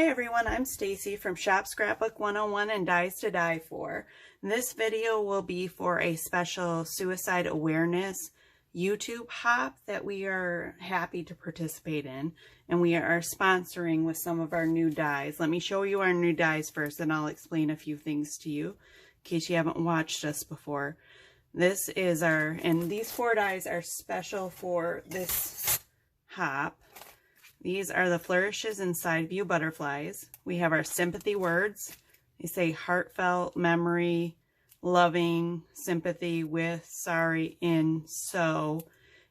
Hi everyone, I'm Stacy from Shop Scrapbook 101 and Dies to Die For. This video will be for a special suicide awareness YouTube hop that we are happy to participate in, and we are sponsoring with some of our new dies. Let me show you our new dies first, and I'll explain a few things to you in case you haven't watched us before. This is and these 4 dies are special for this hop. These are the Flourishes and Side View Butterflies. We have our sympathy words. They say heartfelt, memory, loving, sympathy, with, sorry, in, so.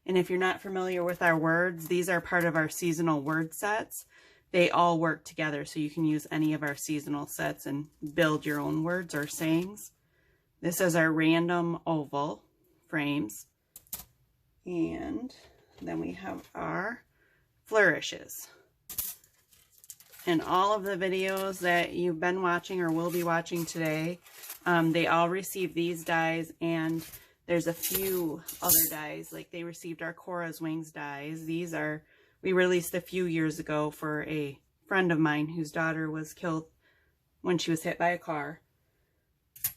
And if you're not familiar with our words, these are part of our seasonal word sets. They all work together, so you can use any of our seasonal sets and build your own words or sayings. This is our random oval frames. And then we have our Flourishes. And all of the videos that you've been watching or will be watching today, they all received these dies, and there's a few other dies, like they received our Cora's Wings dies. These are, we released a few years ago for a friend of mine whose daughter was killed when she was hit by a car.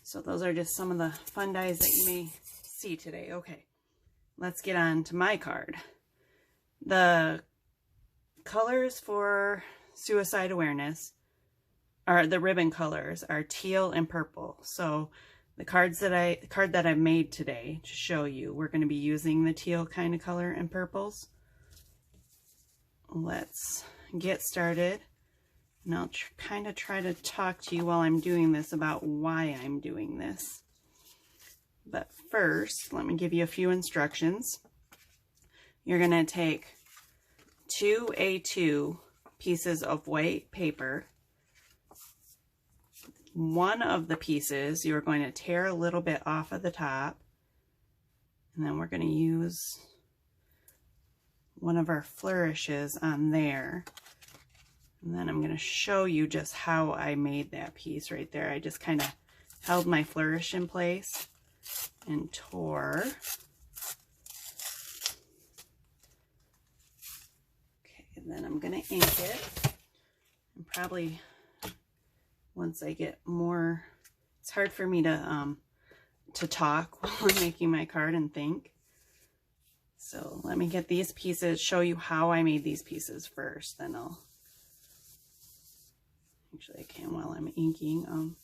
So those are just some of the fun dies that you may see today. Okay, let's get on to my card. The colors for suicide awareness are, the ribbon colors are teal and purple. So the card that I made today to show you, we're going to be using the teal kind of color and purples. Let's get started, and I'll kind of try to talk to you while I'm doing this about why I'm doing this. But first, let me give you a few instructions. You're going to take 2 A2 pieces of white paper. One of the pieces you're going to tear a little bit off of the top, and then we're going to use one of our flourishes on there. And then I'm going to show you just how I made that piece right there. I just kind of held my flourish in place and tore. Then I'm going to ink it, and probably once I get more, it's hard for me to talk while I'm making my card and think. So let me get these pieces, show you how I made these pieces first, then I'll, actually I can while I'm inking.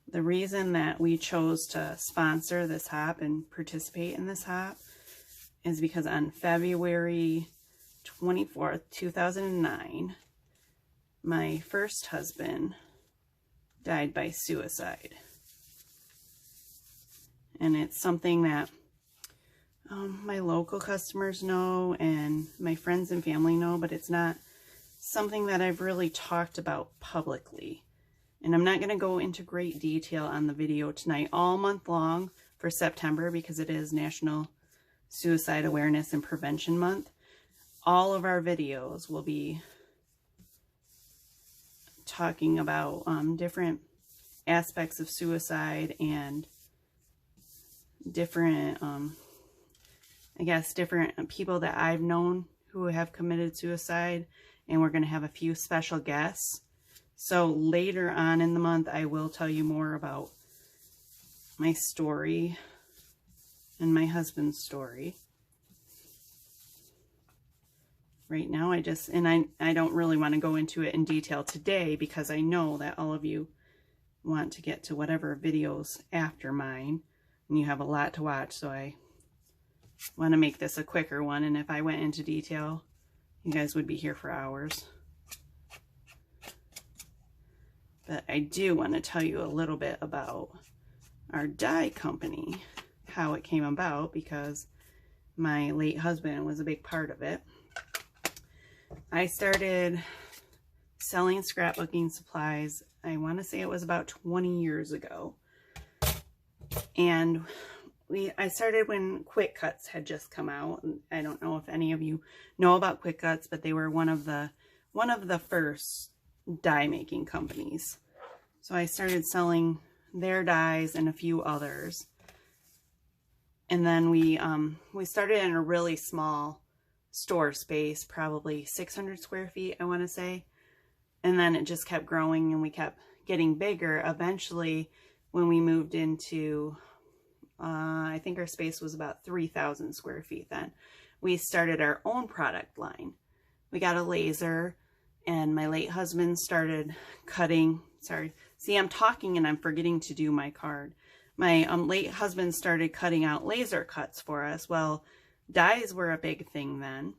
The reason that we chose to sponsor this hop and participate in this hop is because on February 24th, 2009, my first husband died by suicide. And it's something that my local customers know and my friends and family know, but it's not something that I've really talked about publicly. And I'm not going to go into great detail on the video tonight all month long for September, because it is National Suicide Awareness and Prevention Month. All of our videos will be talking about different aspects of suicide and different, I guess, different people that I've known who have committed suicide, and we're going to have a few special guests. So later on in the month, I will tell you more about my story and my husband's story. Right now, I don't really want to go into it in detail today, because I know that all of you want to get to whatever videos after mine, and you have a lot to watch, so I want to make this a quicker one. And if I went into detail, you guys would be here for hours. But I do want to tell you a little bit about our die company, how it came about, because my late husband was a big part of it. I started selling scrapbooking supplies, I want to say it was about 20 years ago. And I started when Quick Cuts had just come out. I don't know if any of you know about Quick Cuts, but they were one of the first die making companies. So I started selling their dies and a few others. And then we started in a really small store space, probably 600 square feet, I want to say. And then it just kept growing and we kept getting bigger. Eventually, when we moved into, I think our space was about 3,000 square feet then, we started our own product line. We got a laser, and my late husband started cutting. Sorry, see, I'm talking and I'm forgetting to do my card. My late husband started cutting out laser cuts for us. Well, dyes were a big thing then,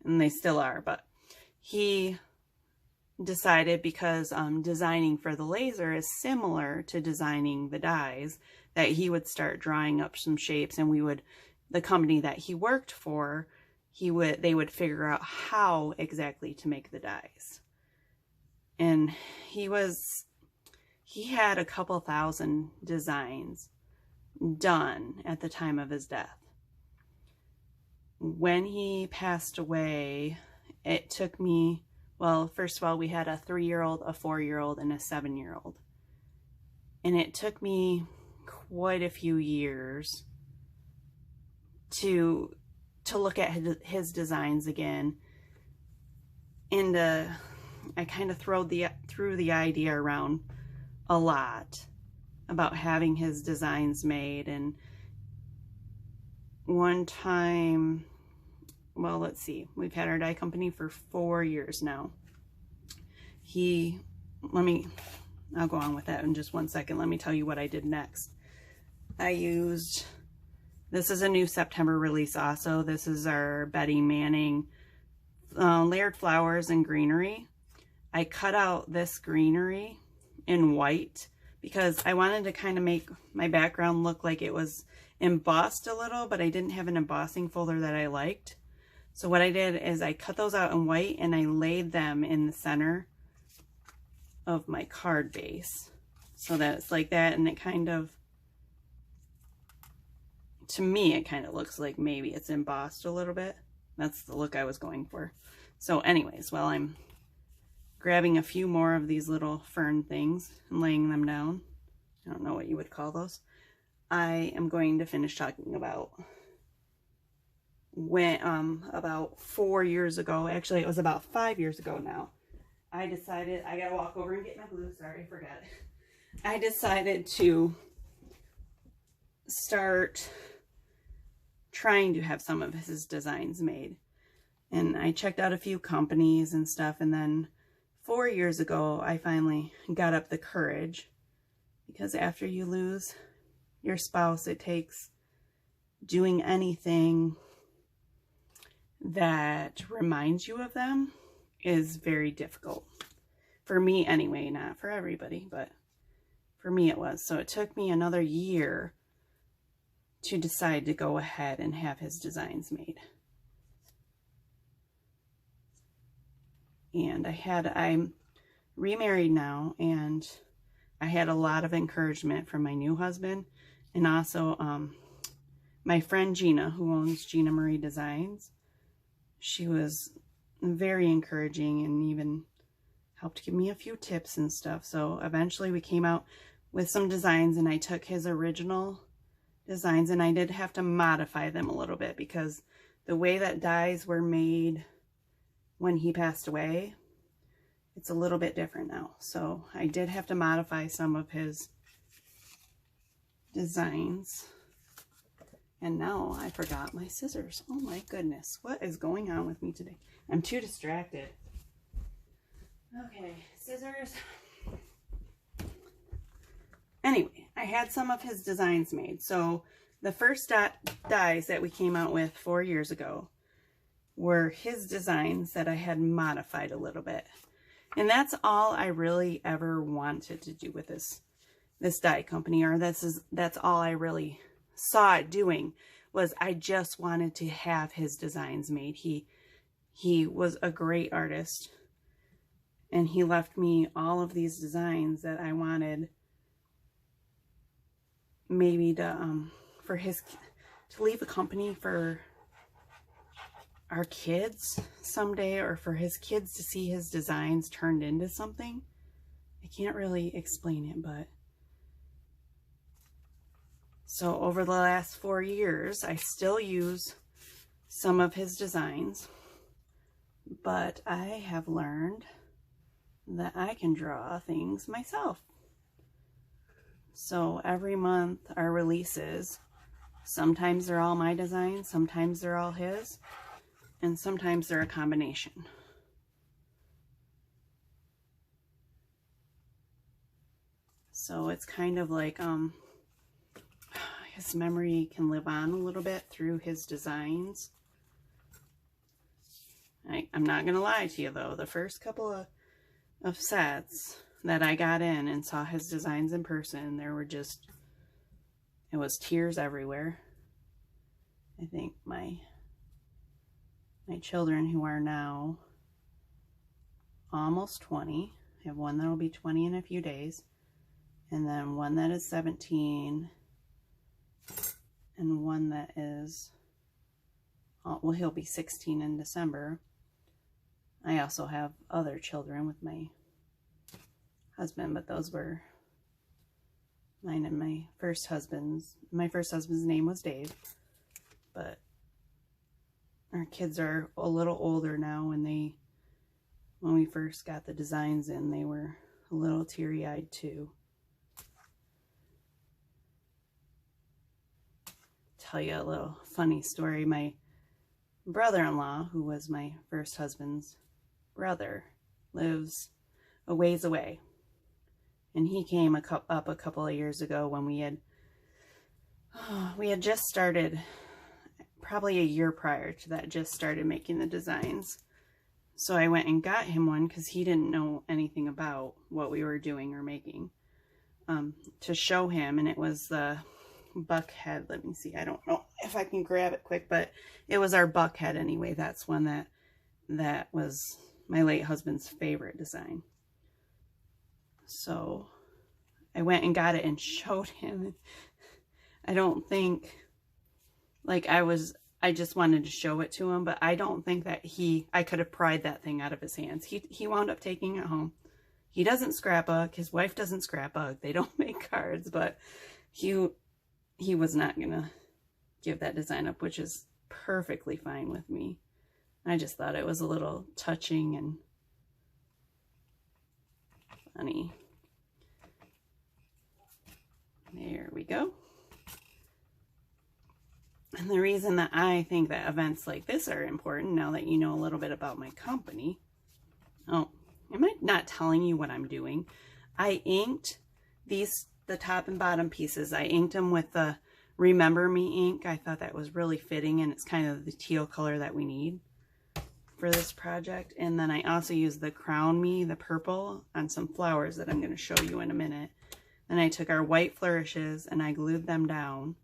and they still are, but he decided, because designing for the laser is similar to designing the dyes, that he would start drawing up some shapes, and we would, the company that he worked for, they would figure out how exactly to make the dyes. And he had a couple thousand designs done at the time of his death. When he passed away, it took me, well, first of all, we had a 3-year-old, a 4-year-old, and a 7-year-old. And it took me quite a few years to look at his designs again. And I kind of threw the idea around a lot about having his designs made. And one time, well, let's see, we've had our dye company for 4 years now. I'll go on with that in just one second. Let me tell you what I did next. This is a new September release also. This is our Betty Manning Layered Flowers and Greenery. I cut out this greenery in white because I wanted to kind of make my background look like it was embossed a little, but I didn't have an embossing folder that I liked. So what I did is I cut those out in white and I laid them in the center of my card base so that it's like that, and it kind of, to me, it kind of looks like maybe it's embossed a little bit. That's the look I was going for. So anyways, while I'm grabbing a few more of these little fern things and laying them down, I don't know what you would call those, I am going to finish talking about when, about 4 years ago, actually it was about 5 years ago now, I decided, I gotta walk over and get my glue, sorry, I forgot it. I decided to start trying to have some of his designs made. And I checked out a few companies and stuff, and then 4 years ago, I finally got up the courage, because after you lose your spouse, it takes doing anything that reminds you of them is very difficult. For me anyway, not for everybody, but for me it was. So it took me another year to decide to go ahead and have his designs made. And I'm remarried now, and I had a lot of encouragement from my new husband, and also my friend Gina, who owns Gina Marie Designs. She was very encouraging and even helped give me a few tips and stuff. So eventually we came out with some designs, and I took his original designs and I did have to modify them a little bit, because the way that dyes were made when he passed away, it's a little bit different now. So I did have to modify some of his designs. And now I forgot my scissors. Oh my goodness, what is going on with me today? I'm too distracted. Okay, scissors. Anyway, I had some of his designs made. So the first dyes that we came out with 4 years ago were his designs that I had modified a little bit. And that's all I really ever wanted to do with this dye company, or that's all I really saw it doing, was I just wanted to have his designs made. He was a great artist, and he left me all of these designs that I wanted maybe to leave a company for our kids someday, or for his kids to see his designs turned into something. I can't really explain it, but so over the last 4 years, I still use some of his designs, but I have learned that I can draw things myself. So every month our releases, sometimes they're all my designs, sometimes they're all his, and sometimes they're a combination. So it's kind of like his memory can live on a little bit through his designs. I'm not going to lie to you though, the first couple of sets that I got in and saw his designs in person, there were just, it was tears everywhere. I think my children, who are now almost 20, I have one that will be 20 in a few days, and then one that is 17, and one that is, well, he'll be 16 in December. I also have other children with my husband, but those were mine and my first husband's. My first husband's name was Dave, but our kids are a little older now, and when we first got the designs in, they were a little teary-eyed too. Tell you a little funny story. My brother-in-law, who was my first husband's brother, lives a ways away, and he came up a couple of years ago when we had just started, probably a year prior to that, just started making the designs. So I went and got him one because he didn't know anything about what we were doing or making, to show him, and it was the buck head. Let me see, I don't know if I can grab it quick, but it was our buck head anyway. That's one that was my late husband's favorite design. So I went and got it and showed him. I don't think, like, I just wanted to show it to him, but I don't think that I could have pried that thing out of his hands. He wound up taking it home. He doesn't scrapbook. His wife doesn't scrapbook. They don't make cards, but he was not going to give that design up, which is perfectly fine with me. I just thought it was a little touching and funny. There we go. And the reason that I think that events like this are important, now that you know a little bit about my company. Oh, am I not telling you what I'm doing? I inked the top and bottom pieces. I inked them with the Remember Me ink. I thought that was really fitting, and it's kind of the teal color that we need for this project. And then I also used the Crown Me, the purple, on some flowers that I'm going to show you in a minute. Then I took our white flourishes and I glued them down.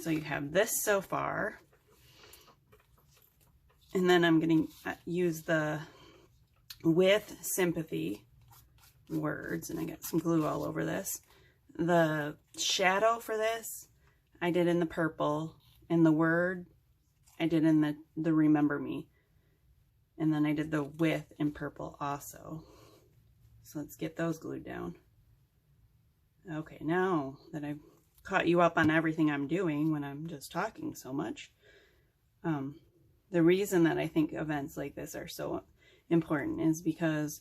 So you have this so far. And then I'm going to use the With Sympathy words, and I got some glue all over this. The shadow for this I did in the purple, and the word I did in the Remember Me. And then I did the With in purple also. So let's get those glued down. Okay, now that I've caught you up on everything I'm doing when I'm just talking so much, the reason that I think events like this are so important is because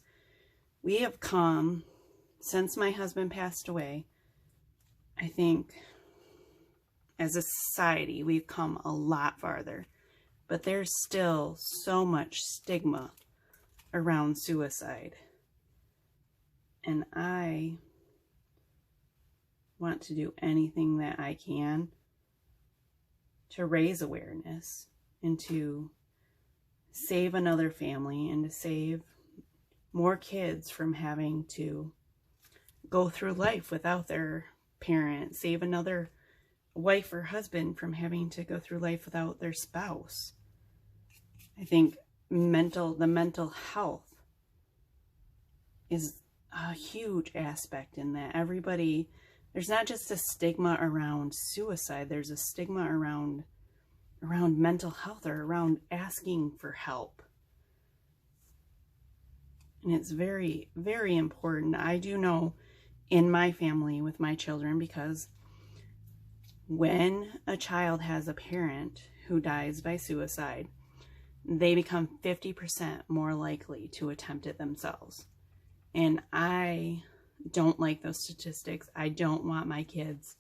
we have come, since my husband passed away, I think as a society we've come a lot farther, but there's still so much stigma around suicide. And I want to do anything that I can to raise awareness and to save another family and to save more kids from having to go through life without their parent, save another wife or husband from having to go through life without their spouse. I think the mental health is a huge aspect in that. Everybody, there's not just a stigma around suicide, there's a stigma around mental health or around asking for help. And it's very, very important. I do know in my family with my children, because when a child has a parent who dies by suicide, they become 50% more likely to attempt it themselves. And I don't like those statistics. I don't want my kids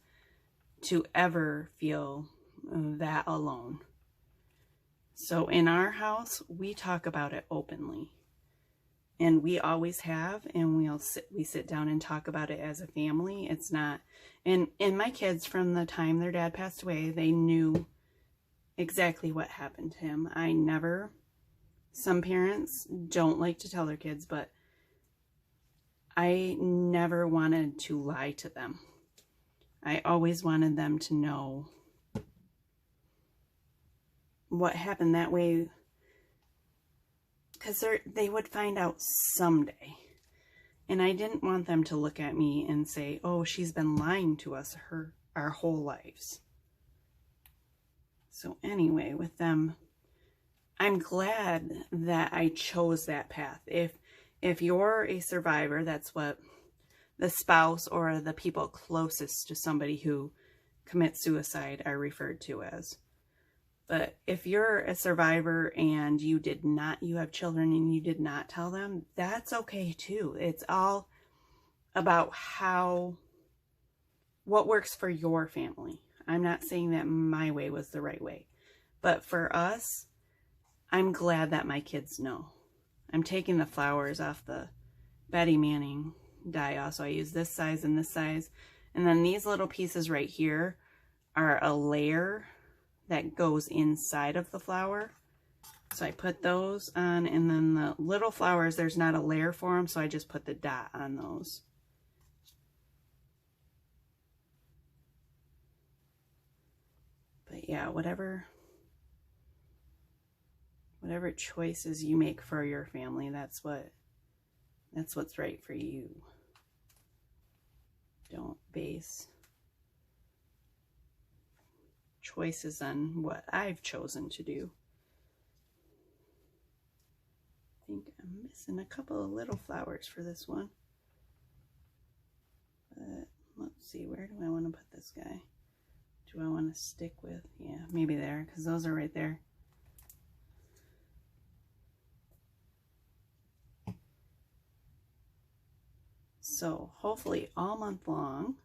to ever feel that alone. So in our house, we talk about it openly. And we always have, and we sit down and talk about it as a family. It's not, and my kids, from the time their dad passed away, they knew exactly what happened to him. Some parents don't like to tell their kids, but I never wanted to lie to them. I always wanted them to know what happened. That way, because they would find out someday. And I didn't want them to look at me and say, oh, she's been lying to us our whole lives. So anyway, with them, I'm glad that I chose that path. If you're a survivor, that's what the spouse or the people closest to somebody who commits suicide are referred to as. But if you're a survivor and you have children and you did not tell them, that's okay too. It's all about what works for your family. I'm not saying that my way was the right way, but for us, I'm glad that my kids know. I'm taking the flowers off the Betty Manning die-off, so I use this size and this size. And then these little pieces right here are a layer that goes inside of the flower. So I put those on, and then the little flowers, there's not a layer for them, so I just put the dot on those. But yeah, whatever choices you make for your family, that's what's right for you. Don't base choices on what I've chosen to do. I think I'm missing a couple of little flowers for this one. But let's see, where do I want to put this guy? Do I want to stick with, yeah, maybe there, because those are right there. So hopefully all month long,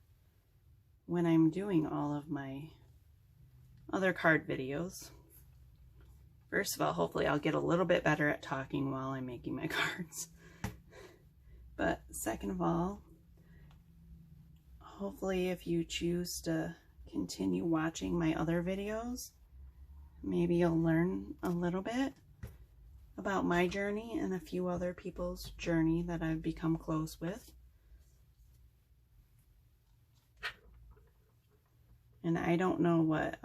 when I'm doing all of my other card videos, first of all, hopefully I'll get a little bit better at talking while I'm making my cards. But second of all, hopefully if you choose to continue watching my other videos, maybe you'll learn a little bit about my journey and a few other people's journey that I've become close with. And I don't know what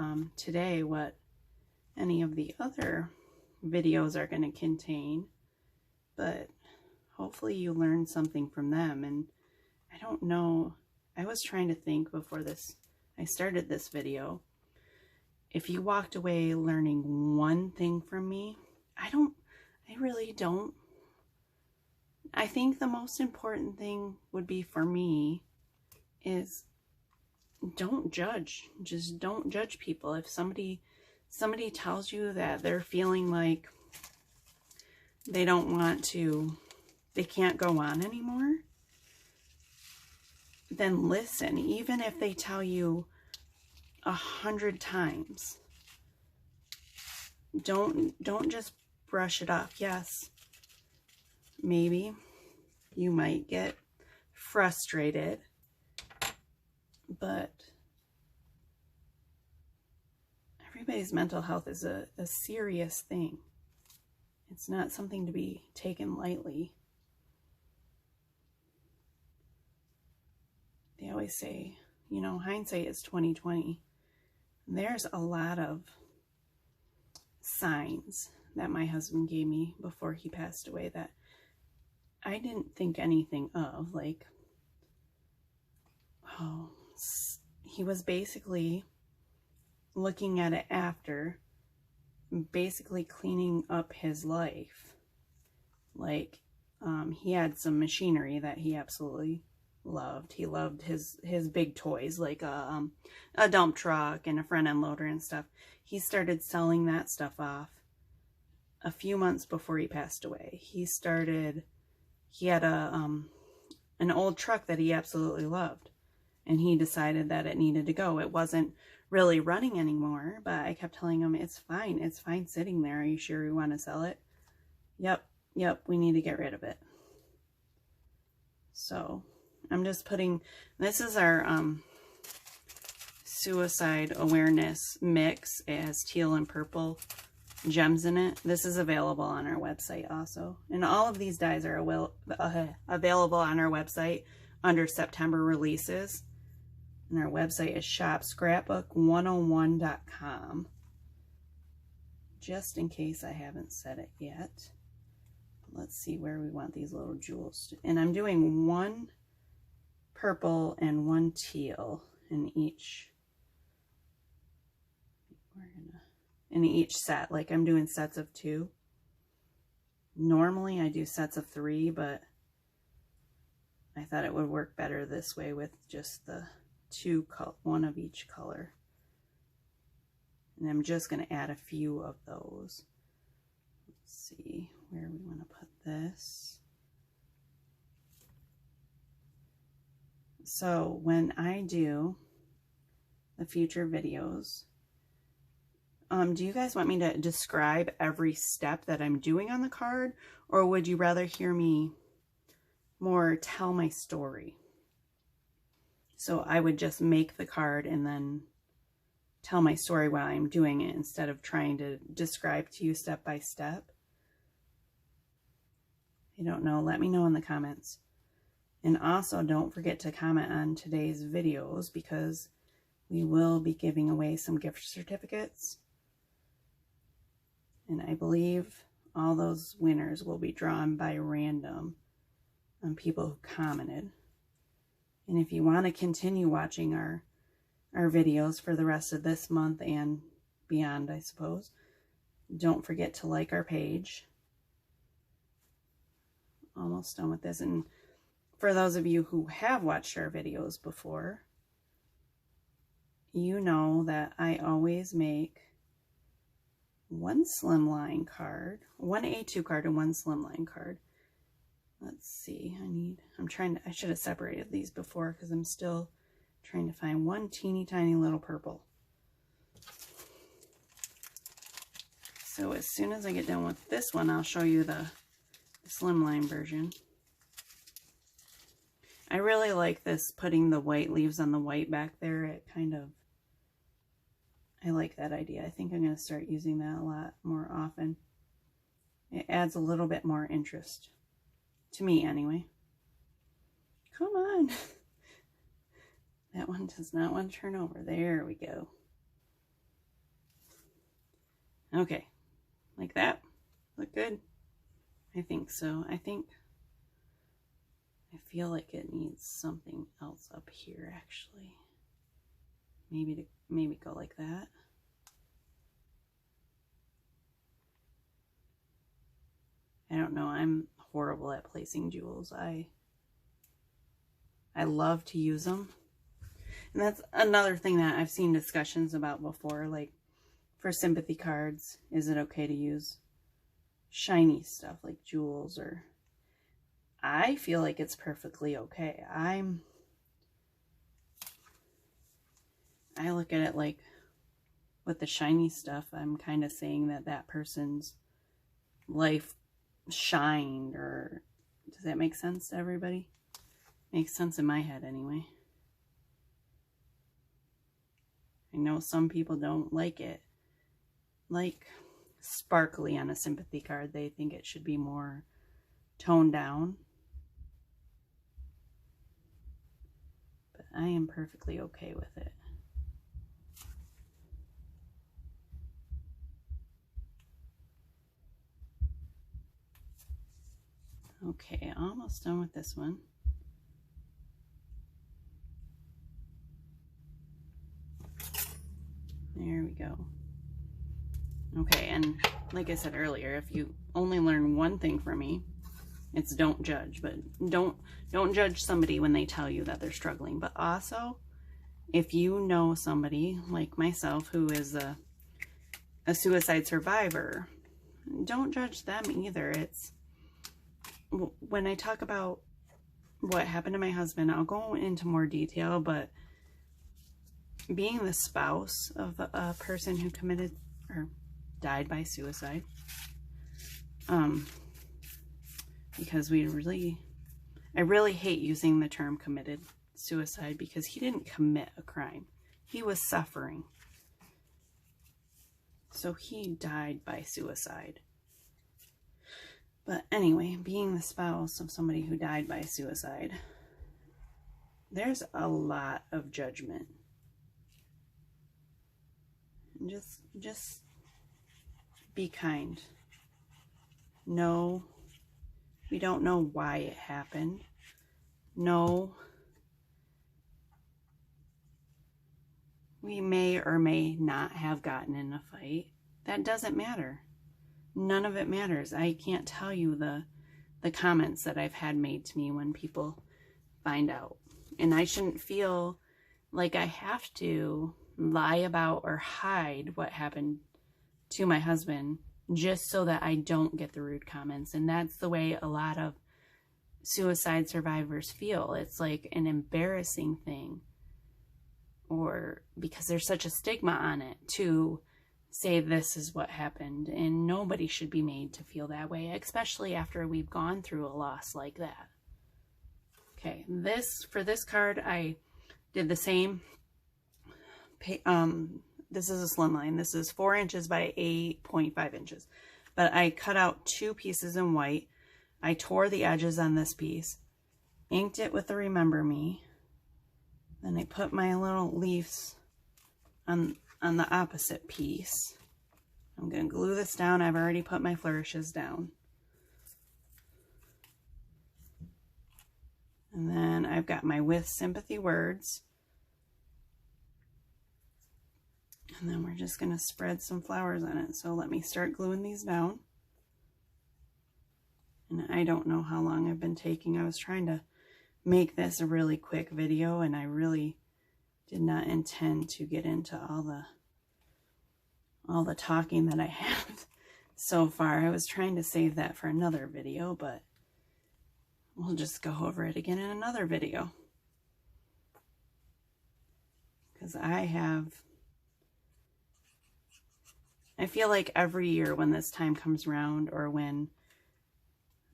any of the other videos are going to contain, but hopefully you learn something from them. And I don't know, I was trying to think before I started this video, if you walked away learning one thing from me, I really don't. I think the most important thing would be for me is don't judge. Just don't judge people. If somebody tells you that they're feeling like they can't go on anymore, then listen. Even if they tell you 100 times, don't just brush it off. Yes, maybe you might get frustrated, but everybody's mental health is a serious thing. It's not something to be taken lightly. They always say, you know, hindsight is 20/20. There's a lot of signs that my husband gave me before he passed away that I didn't think anything of. Like, oh, he was basically looking at it after, basically cleaning up his life. Like, he had some machinery that he absolutely loved. He loved his big toys, like a dump truck and a front end loader and stuff. He started selling that stuff off a few months before he passed away. He had an old truck that he absolutely loved, and he decided that it needed to go. It wasn't really running anymore, but I kept telling him, it's fine sitting there. Are you sure you want to sell it? Yep, we need to get rid of it. So I'm just putting, this is our suicide awareness mix. It has teal and purple gems in it. This is available on our website also. And all of these dyes are available on our website under September releases. And our website is shopscrapbook101.com. Just in case I haven't said it yet. Let's see where we want these little jewels to, and I'm doing one purple and one teal in each. In each set, like I'm doing sets of 2. Normally I do sets of 3, but I thought it would work better this way with just the 2, one of each color. And I'm just going to add a few of those. Let's see where we want to put this. So when I do the future videos, do you guys want me to describe every step that I'm doing on the card, or would you rather hear me more tell my story? So I would just make the card and then tell my story while I'm doing it instead of trying to describe to you step by step. I don't know. Let me know in the comments. And also don't forget to comment on today's videos because we will be giving away some gift certificates. And I believe all those winners will be drawn by random on people who commented. And if you want to continue watching our videos for the rest of this month and beyond, I suppose, don't forget to like our page. Almost done with this. And for those of you who have watched our videos before, you know that I always make one slimline card, one A2 card and one slimline card. Let's see, I should have separated these before because I'm still trying to find one teeny tiny little purple. So as soon as I get done with this one, I'll show you the slimline version. I really like this, putting the white leaves on the white back there. It I like that idea. I think I'm going to start using that a lot more often. It adds a little bit more interest. To me, anyway. Come on. That one does not want to turn over. There we go. Okay. Like that? Look good? I think so. I feel like it needs something else up here, actually. Maybe go like that. I don't know. I'm horrible at placing jewels. I love to use them. And that's another thing that I've seen discussions about before, like for sympathy cards, is it okay to use shiny stuff like jewels? Or I feel like it's perfectly okay. I look at it like with the shiny stuff, I'm kind of saying that that person's life shined, or does that make sense to everybody? Makes sense in my head anyway. I know some people don't like it like sparkly on a sympathy card. They think it should be more toned down. But I am perfectly okay with it. Okay, almost done with this one. There we go. Okay, and like I said earlier, if you only learn one thing from me, it's don't judge. But don't judge somebody when they tell you that they're struggling. But also, if you know somebody like myself who is a suicide survivor, don't judge them either. It's, when I talk about what happened to my husband, I'll go into more detail, but being the spouse of a person who committed or died by suicide, because I really hate using the term committed suicide, because he didn't commit a crime. He was suffering. So he died by suicide. But anyway, being the spouse of somebody who died by suicide, there's a lot of judgment. Just be kind. No, we don't know why it happened. No, we may or may not have gotten in a fight. That doesn't matter. None of it matters. I can't tell you the comments that I've had made to me when people find out. And I shouldn't feel like I have to lie about or hide what happened to my husband just so that I don't get the rude comments. And that's the way a lot of suicide survivors feel. It's like an embarrassing thing, or because there's such a stigma on it to say this is what happened, and nobody should be made to feel that way, especially after we've gone through a loss like that. Okay, for this card, I did the same. This is a slim line. This is 4 inches by 8.5 inches. But I cut out 2 pieces in white. I tore the edges on this piece, inked it with the Remember Me. Then I put my little leaves on the opposite piece. I'm going to glue this down. I've already put my flourishes down. And then I've got my With Sympathy words. And then we're just going to spread some flowers on it. So let me start gluing these down. And I don't know how long I've been taking. I was trying to make this a really quick video, and I really did not intend to get into all the talking that I have so far. I was trying to save that for another video, but we'll just go over it again in another video. Because I feel like every year when this time comes around, or when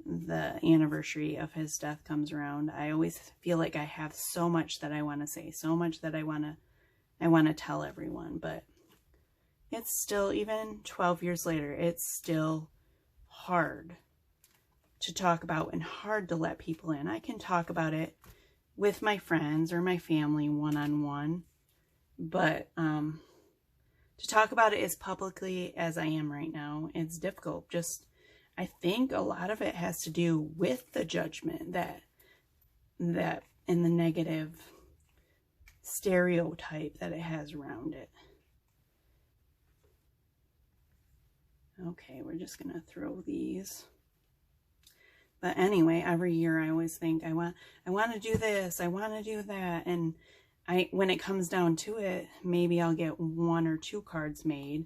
the anniversary of his death comes around, I always feel like I have so much that I want to say, so much that I want to tell everyone. But it's still, even 12 years later, it's still hard to talk about and hard to let people in. I can talk about it with my friends or my family one-on-one, but to talk about it as publicly as I am right now, it's difficult. I think a lot of it has to do with the judgment that and the negative stereotype that it has around it. Okay, we're just going to throw these. But anyway, every year I always think I want to do this, I want to do that, and when it comes down to it, maybe I'll get 1 or 2 cards made.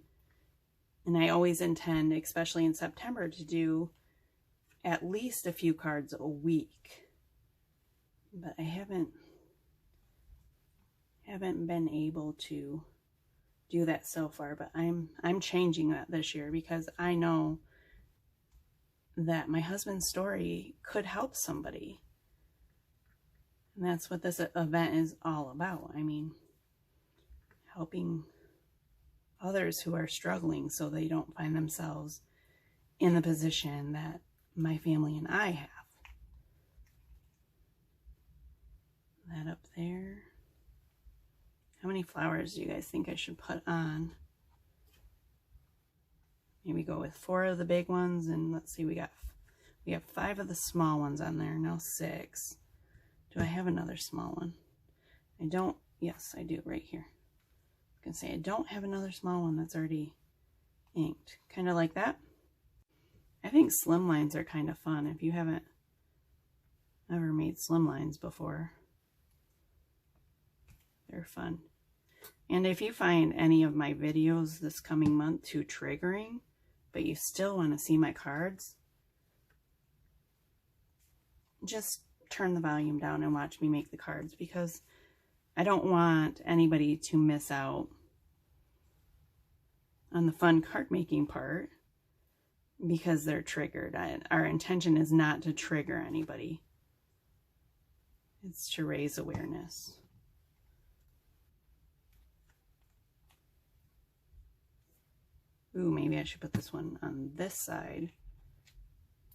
And I always intend, especially in September, to do at least a few cards a week. But I haven't been able to do that so far. But I'm changing that this year, because I know that my husband's story could help somebody. And that's what this event is all about. I mean, helping others who are struggling so they don't find themselves in the position that my family and I have. That up there. How many flowers do you guys think I should put on? Maybe go with 4 of the big ones, and let's see, we have 5 of the small ones on there, now 6. Do I have another small one? I don't. Yes, I do, right here. I can say I don't have another small one that's already inked. Kind of like that. I think slim lines are kind of fun if you haven't ever made slim lines before. They're fun. And if you find any of my videos this coming month too triggering, but you still want to see my cards, just turn the volume down and watch me make the cards, because I don't want anybody to miss out on the fun card making part because they're triggered. Our intention is not to trigger anybody. It's to raise awareness. Ooh, maybe I should put this one on this side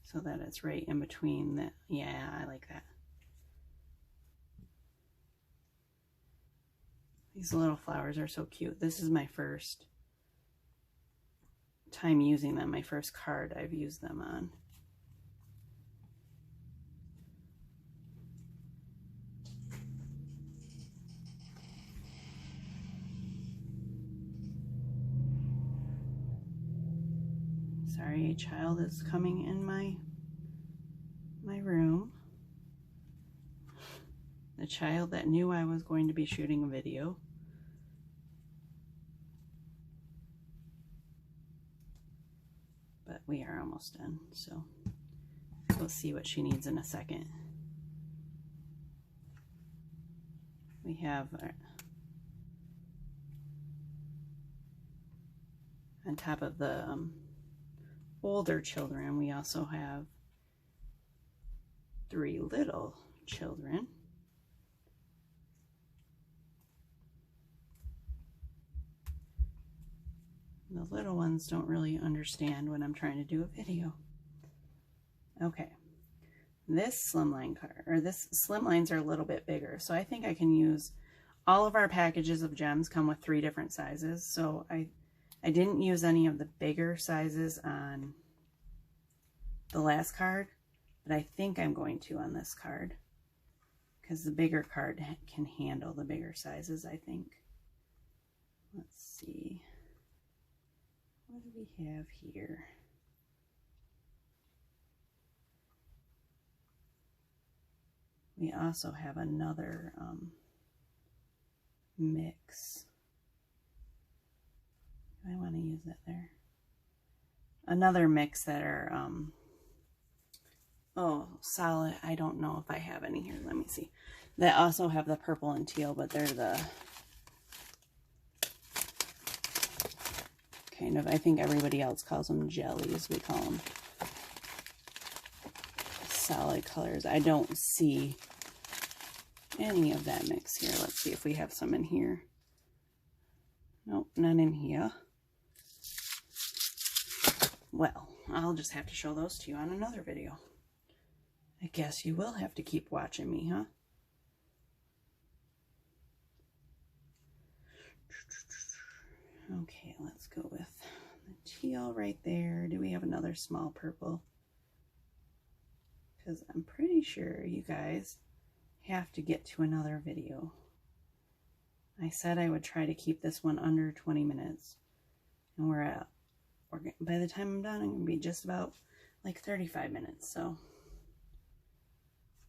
so that it's right in between the, yeah, I like that. These little flowers are so cute. This is my first time using them, my first card I've used them on. Sorry, a child is coming in my room. The child that knew I was going to be shooting a video. But we are almost done, so we'll see what she needs in a second. We have on top of the older children, we also have 3 little children. The little ones don't really understand when I'm trying to do a video. Okay, this slimline card, or this slimlines are a little bit bigger, so I think I can use, all of our packages of gems come with 3 different sizes, so I didn't use any of the bigger sizes on the last card, but I think I'm going to on this card, because the bigger card can handle the bigger sizes, I think. Let's see. What do we have here? We also have another mix. I want to use that there. Another mix that are, oh, solid. I don't know if I have any here. Let me see. That also have the purple and teal, but they're the kind of, I think everybody else calls them jellies. We call them solid colors. I don't see any of that mix here. Let's see if we have some in here. Nope, none in here. Well, I'll just have to show those to you on another video. I guess you will have to keep watching me, huh? Okay, let's go with the teal right there. Do we have another small purple? Because I'm pretty sure you guys have to get to another video. I said I would try to keep this one under 20 minutes. And by the time I'm done, I'm going to be just about like 35 minutes. So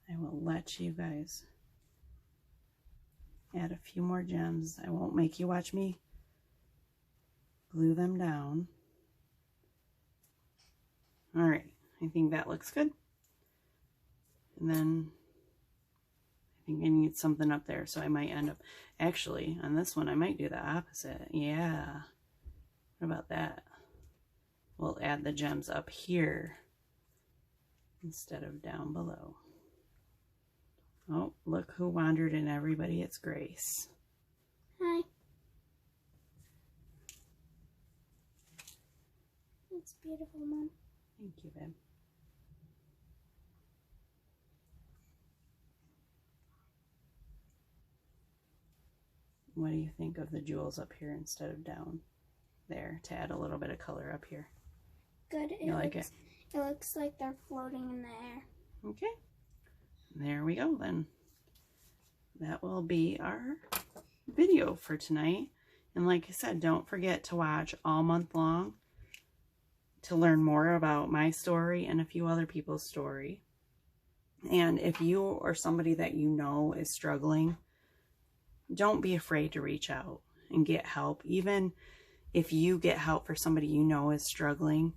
I will let you guys add a few more gems. I won't make you watch me glue them down. All right, I think that looks good. And then I think I need something up there, so I might end up, actually, on this one, I might do the opposite. Yeah, what about that? We'll add the gems up here instead of down below. Oh, look who wandered in, everybody. It's Grace. Hi. It's beautiful, Mom. Thank you, babe. What do you think of the jewels up here instead of down there to add a little bit of color up here? Good. You like it? It looks like they're floating in the air. Okay. There we go then. That will be our video for tonight. And like I said, don't forget to watch all month long to learn more about my story and a few other people's story. And if you or somebody that you know is struggling, don't be afraid to reach out and get help. Even if you get help for somebody you know is struggling,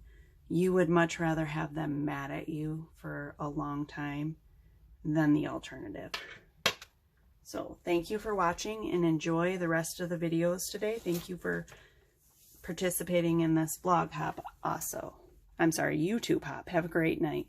you would much rather have them mad at you for a long time than the alternative. So thank you for watching and enjoy the rest of the videos today. Thank you for participating in this blog hop also. I'm sorry, YouTube hop. Have a great night.